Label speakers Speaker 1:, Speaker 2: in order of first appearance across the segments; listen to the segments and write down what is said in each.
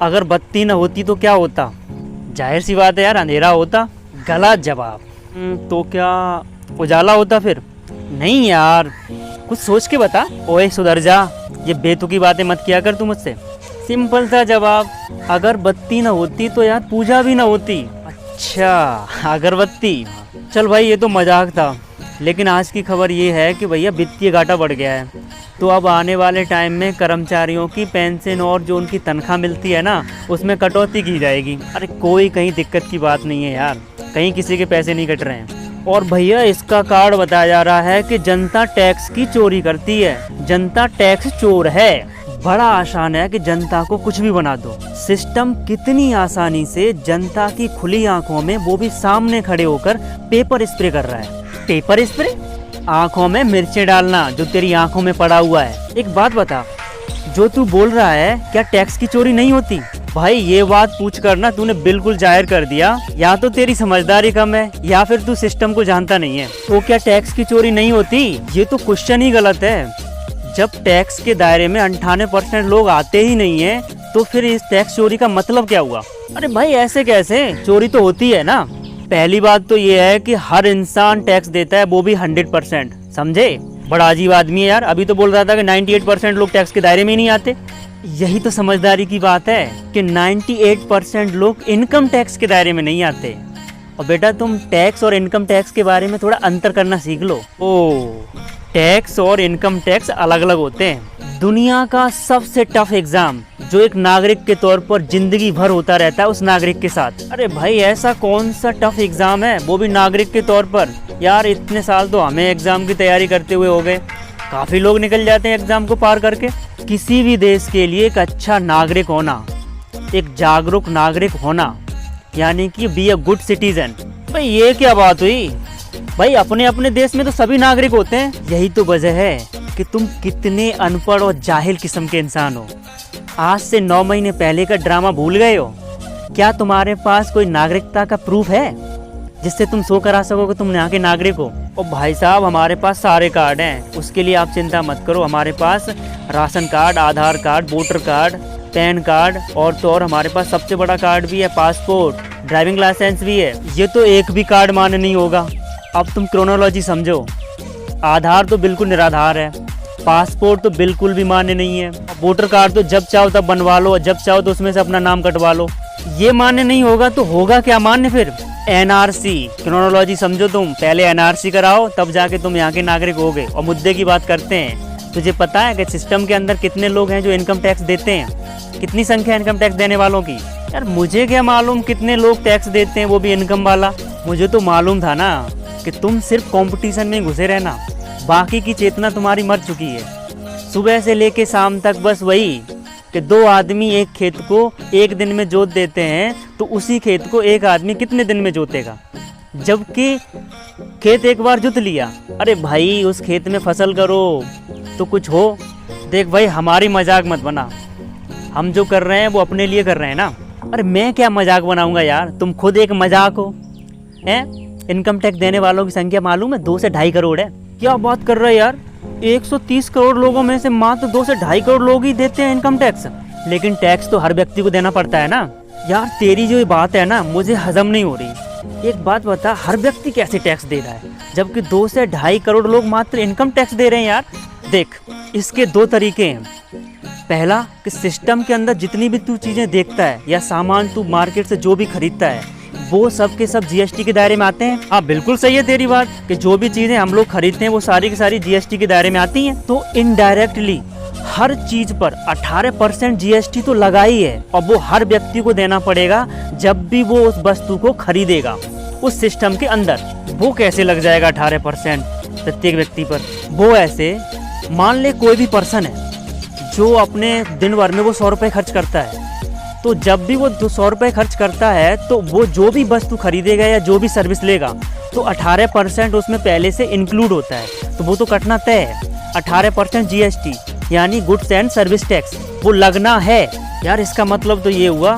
Speaker 1: अगर बत्ती न होती तो क्या होता? जाहिर सी बात है यार, अंधेरा होता। गलत जवाब। तो क्या उजाला होता फिर? नहीं यार, कुछ सोच के बता। ओए सुधर जा, ये बेतुकी बातें मत किया कर तू मुझसे। सिंपल सा जवाब, अगर बत्ती न होती तो यार पूजा भी न होती। अच्छा, अगरबत्ती। चल भाई, ये तो मजाक था, लेकिन आज की खबर ये है कि भैया वित्तीय घाटा बढ़ गया है। तो अब आने वाले टाइम में कर्मचारियों की पेंशन और जो उनकी तनख्वाह मिलती है ना, उसमें कटौती की जाएगी। अरे कोई कहीं दिक्कत की बात नहीं है यार, कहीं किसी के पैसे नहीं कट रहे हैं। और भैया इसका कारण बताया जा रहा है कि जनता टैक्स की चोरी करती है। जनता टैक्स चोर है। बड़ा आसान है कि जनता को कुछ भी बना दो। सिस्टम कितनी आसानी से जनता की खुली आंखों में, वो भी सामने खड़े होकर, पेपर स्प्रे कर रहा है। Paper spray? आंखों में मिर्चें डालना, जो तेरी आंखों में पड़ा हुआ है। एक बात बता, जो तू बोल रहा है, क्या टैक्स की चोरी नहीं होती? भाई ये बात पूछ कर ना तूने बिल्कुल जाहिर कर दिया, या तो तेरी समझदारी कम है या फिर तू सिस्टम को जानता नहीं है। तो क्या टैक्स की चोरी नहीं होती? ये तो क्वेश्चन ही गलत है। जब टैक्स के दायरे में 98% लोग आते ही नहीं है, तो फिर इस टैक्स चोरी का मतलब क्या हुआ? अरे भाई ऐसे कैसे? चोरी तो होती है ना। पहली बात तो ये है कि हर इंसान टैक्स देता है, वो भी 100%। समझे? बड़ा अजीब आदमी है यार, अभी तो बोल रहा था कि 98% लोग टैक्स के दायरे में ही नहीं आते। यही तो समझदारी की बात है कि 98% लोग इनकम टैक्स के दायरे में नहीं आते। और बेटा तुम टैक्स और इनकम टैक्स के बारे में थोड़ा अंतर करना सीख लो। ओह, टैक्स और इनकम टैक्स अलग अलग होते हैं। दुनिया का सबसे टफ एग्जाम जो एक नागरिक के तौर पर जिंदगी भर होता रहता है उस नागरिक के साथ। अरे भाई ऐसा कौन सा टफ एग्जाम है, वो भी नागरिक के तौर पर? यार इतने साल तो हमें एग्जाम की तैयारी करते हुए हो गए, काफी लोग निकल जाते हैं एग्जाम को पार करके। किसी भी देश के लिए एक अच्छा नागरिक होना, एक जागरूक नागरिक होना, यानी कि बी अ गुड सिटीजन। भाई ये क्या बात हुई? भाई अपने अपने देश में तो सभी नागरिक होते हैं। यही तो वजह है कि तुम कितने अनपढ़ और जाहिल किस्म के इंसान हो। आज से 9 महीने पहले का ड्रामा भूल गए हो? क्या तुम्हारे पास कोई नागरिकता का प्रूफ है जिससे तुम शो करा सको कि तुम यहाँ के नागरिक हो? और भाई साहब हमारे पास सारे कार्ड हैं, उसके लिए आप चिंता मत करो। हमारे पास ration card, Aadhaar card, voter card, PAN card, और तो और हमारे पास सबसे बड़ा कार्ड भी है, पासपोर्ट, ड्राइविंग लाइसेंस भी है। ये तो एक भी कार्ड मान्य नहीं होगा। अब तुम क्रोनोलॉजी समझो। आधार तो बिल्कुल निराधार है, पासपोर्ट तो बिल्कुल भी मान्य नहीं है, वोटर कार्ड तो जब चाहो तब बनवा लो, जब चाहो तो उसमें से अपना नाम कटवा लो। ये मान्य नहीं होगा तो होगा क्या मान्य फिर? एनआरसी। क्रोनोलॉजी समझो तुम, पहले एनआरसी कराओ तब जाके तुम यहाँ के नागरिक होगे। और मुद्दे की बात करते हैं, तुझे पता है कि सिस्टम के अंदर कितने लोग हैं जो इनकम टैक्स देते हैं? कितनी संख्या इनकम टैक्स देने वालों की? यार मुझे क्या मालूम कितने लोग टैक्स देते हैं, वो भी इनकम वाला। मुझे तो मालूम था ना कि तुम सिर्फ कंपटीशन में घुसे रहना, बाकी की चेतना तुम्हारी मर चुकी है। सुबह से लेके शाम तक बस वही कि 2 आदमी एक खेत को एक दिन में जोत देते हैं, तो उसी खेत को एक आदमी कितने दिन में जोतेगा? जबकि खेत एक बार जोत लिया, अरे भाई उस खेत में फसल करो तो कुछ हो। देख भाई हमारी मजाक मत बना, हम जो कर रहे हैं वो अपने लिए कर रहे हैं ना। अरे मैं क्या मजाक बनाऊंगा यार, तुम खुद एक मजाक हो। हैं? इनकम टैक्स देने वालों की संख्या मालूम है 2 से 2.5 करोड़ है। क्या बात कर रहे हैं यार, 130 करोड़ लोगों में से मात्र 2 से 2.5 करोड़ लोग ही देते हैं इनकम टैक्स। लेकिन टैक्स तो हर व्यक्ति को देना पड़ता है ना। यार तेरी जो ये बात है ना, मुझे हजम नहीं हो रही। एक बात बता, हर व्यक्ति कैसे टैक्स दे रहा है जबकि 2 से 2.5 करोड़ लोग मात्र इनकम टैक्स दे रहे हैं? यार देख, इसके 2 तरीके हैं। पहला कि सिस्टम के अंदर जितनी भी तू चीजें देखता है या सामान तू मार्केट से जो भी खरीदता है, वो सब के सब जीएसटी के दायरे में आते हैं। हाँ बिल्कुल सही है तेरी बात कि जो भी चीजें हम लोग खरीदते हैं वो सारी की सारी जीएसटी के दायरे में आती हैं। तो इनडायरेक्टली हर चीज पर 18% जीएसटी तो लगा ही है, और वो हर व्यक्ति को देना पड़ेगा जब भी वो उस वस्तु को खरीदेगा उस सिस्टम के अंदर। वो कैसे लग जाएगा 18% प्रत्येक व्यक्ति पर? वो ऐसे, मान ले कोई भी पर्सन है जो अपने दिन भर में वो 100 रुपये खर्च करता है, तो जब भी वो 100 रुपये खर्च करता है तो वो जो भी वस्तु खरीदेगा या जो भी सर्विस लेगा तो 18% उसमें पहले से इंक्लूड होता है, तो वो तो कटना तय है। 18% जीएसटी यानी गुड्स एंड सर्विस टैक्स वो लगना है। यार इसका मतलब तो ये हुआ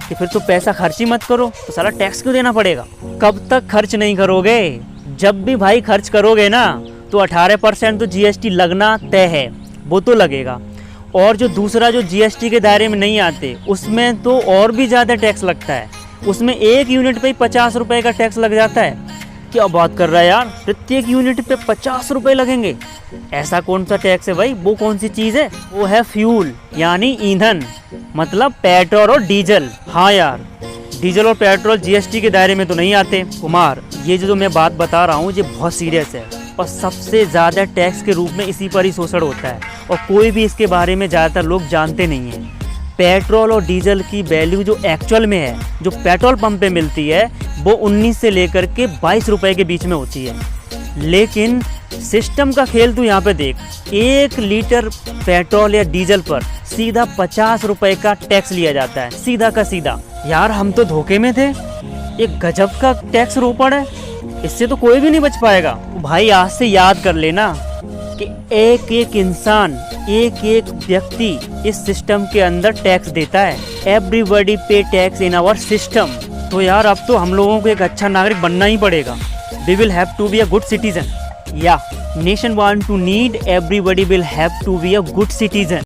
Speaker 1: कि फिर तो पैसा खर्च ही मत करो, तो सारा टैक्स क्यों देना पड़ेगा? कब तक खर्च नहीं करोगे? जब भी भाई खर्च करोगे ना तो 18% तो जीएसटी लगना तय है, वो तो लगेगा। और जो दूसरा जो जीएसटी के दायरे में नहीं आते उसमें तो और भी ज़्यादा टैक्स लगता है। उसमें 1 यूनिट पे ही 50 रुपये का टैक्स लग जाता है। क्या बात कर रहा है यार, प्रत्येक यूनिट पे 50 रुपये लगेंगे? ऐसा कौन सा टैक्स है भाई? वो कौन सी चीज़ है? वो है फ्यूल, यानी ईंधन, मतलब पेट्रोल और डीजल। हाँ यार, डीजल और पेट्रोल जीएसटी के दायरे में तो नहीं आते। कुमार, ये जो मैं बात बता रहा हूँ ये बहुत सीरियस है और सबसे ज़्यादा टैक्स के रूप में इसी पर ही शोषण होता है और कोई भी इसके बारे में ज़्यादातर लोग जानते नहीं हैं। पेट्रोल और डीजल की वैल्यू जो एक्चुअल में है, जो पेट्रोल पंप पे मिलती है, वो 19 से लेकर के 22 रुपए के बीच में होती है। लेकिन सिस्टम का खेल तू यहाँ पे देख, 1 लीटर पेट्रोल या डीजल पर सीधा 50 रुपए का टैक्स लिया जाता है, सीधा का सीधा। यार हम तो धोखे में थे, एक गजब का टैक्स रोपड़ है, इससे तो कोई भी नहीं बच पाएगा। भाई आज से याद कर लेना कि एक एक इंसान, एक एक व्यक्ति इस सिस्टम के अंदर टैक्स देता है। एवरीबॉडी पे टैक्स इन आवर सिस्टम। तो यार अब तो हम लोगों को एक अच्छा नागरिक बनना ही पड़ेगा। We will have to be a good citizen. या nation want to need, everybody will have to be a good citizen.